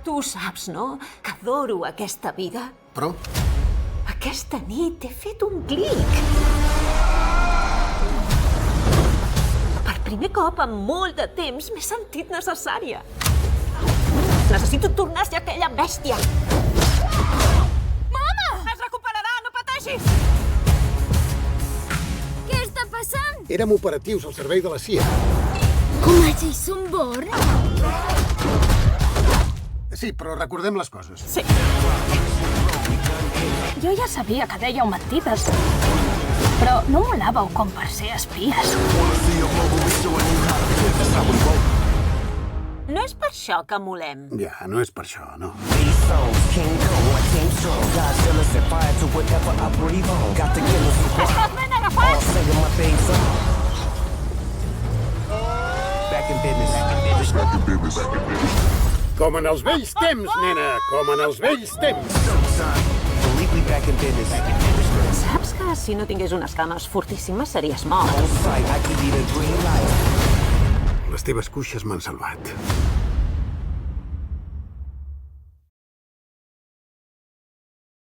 Tu saps, no?, que adoro aquesta vida. Però? Aquesta nit he fet un clic. Per primer cop en molt de temps m'he sentit necessària. Necessito tornar a ser aquella bèstia. Mama! Es recuperarà, no pateixis! Què està passant? Érem operatius al servei de la CIA. Kumachi Sumbor? Sí, però recordem les coses. Sí. Jo ja sabia que dèieu mentides, però no molàveu com per ser espies. No és per això que molem. Ja, no és per això, no. Estàs ben agafat? Com en els vells temps, nena, com en els vells temps. Saps que si no tingués unes cames fortíssimes series mort? Les teves cuixes m'han salvat.